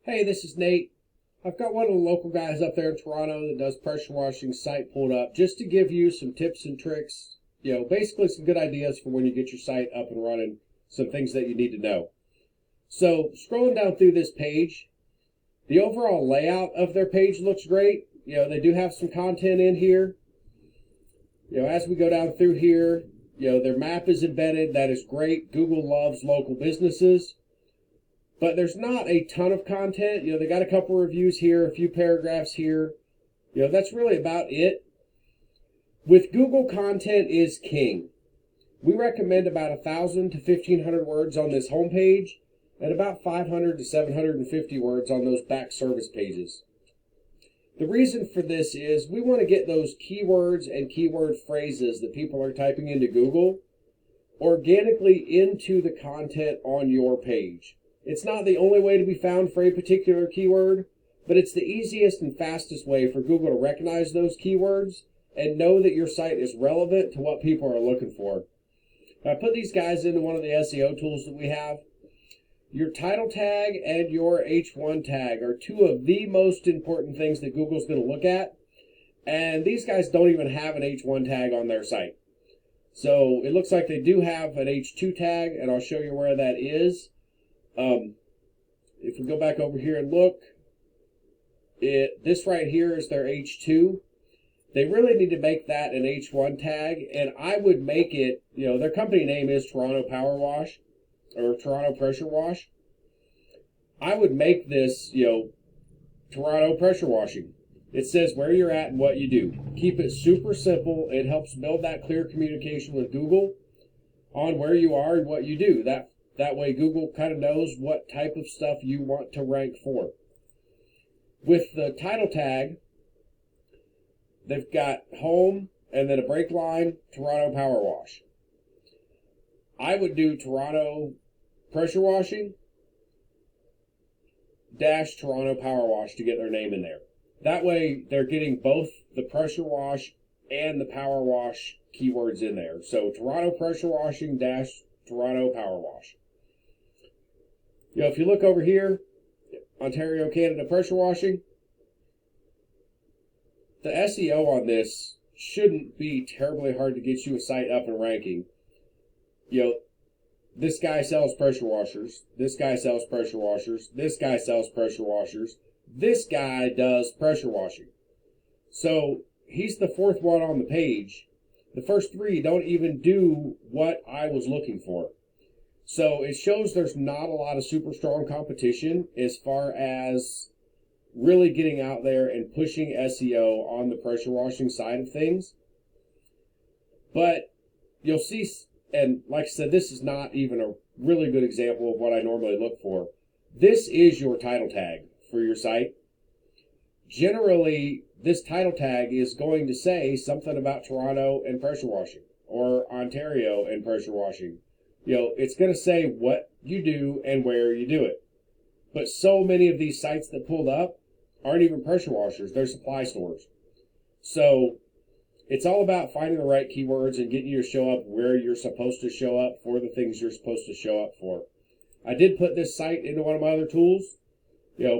Hey, this is Nate. I've got one of the local guys up there in Toronto that does pressure washing site pulled up just to give you some tips and tricks. Basically some good ideas for when you get your site up and running, some things that you need to know. So, scrolling down through this page, the overall layout of their page looks great. They do have some content in here. As we go down through here, their map is embedded. That is great. Google loves local businesses. But there's not a ton of content. They got a couple reviews here, a few paragraphs here. That's really about it. With Google, content is king. We recommend about 1,000 to 1,500 words on this homepage and about 500 to 750 words on those back service pages. The reason for this is we want to get those keywords and keyword phrases that people are typing into Google organically into the content on your page. It's not the only way to be found for a particular keyword, but it's the easiest and fastest way for Google to recognize those keywords and know that your site is relevant to what people are looking for. I put these guys into one of the SEO tools that we have. Your title tag and your H1 tag are two of the most important things that Google's going to look at, and these guys don't even have an H1 tag on their site. So it looks like they do have an H2 tag, and I'll show you where that is. If we go back over here and look, this right here is their H2. They really need to make that an H1 tag, and I would make it, their company name is Toronto Power Wash, or Toronto Pressure Wash. I would make this, Toronto Pressure Washing. It says where you're at and what you do. Keep it super simple. It helps build that clear communication with Google on where you are and what you do. That way Google kind of knows what type of stuff you want to rank for. With the title tag, they've got home and then a break line, Toronto Power Wash. I would do Toronto Pressure Washing dash Toronto Power Wash to get their name in there. That way they're getting both the pressure wash and the power wash keywords in there. So Toronto Pressure Washing dash Toronto Power Wash. If you look over here, Ontario, Canada Pressure Washing, the SEO on this shouldn't be terribly hard to get you a site up and ranking. This guy sells pressure washers. This guy sells pressure washers. This guy sells pressure washers. This guy does pressure washing. So he's the fourth one on the page. The first three don't even do what I was looking for. So it shows there's not a lot of super strong competition as far as really getting out there and pushing SEO on the pressure washing side of things. But you'll see, and like I said, this is not even a really good example of what I normally look for. This is your title tag for your site. Generally, this title tag is going to say something about Toronto and pressure washing or Ontario and pressure washing. It's going to say what you do and where you do it. But so many of these sites that pulled up aren't even pressure washers. They're supply stores. So it's all about finding the right keywords and getting you to show up where you're supposed to show up for the things you're supposed to show up for. I did put this site into one of my other tools.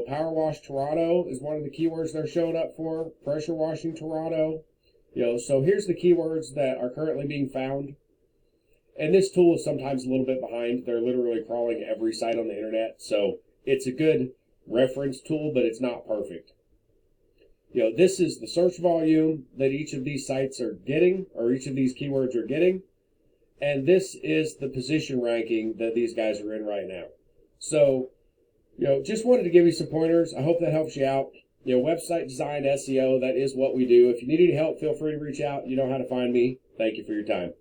Power Wash Toronto is one of the keywords they're showing up for. Pressure Washing Toronto. So here's the keywords that are currently being found. And this tool is sometimes a little bit behind. They're literally crawling every site on the internet. So it's a good reference tool, but it's not perfect. This is the search volume that each of these sites are getting, or each of these keywords are getting. And this is the position ranking that these guys are in right now. So, just wanted to give you some pointers. I hope that helps you out. Website design, SEO, that is what we do. If you need any help, feel free to reach out. You know how to find me. Thank you for your time.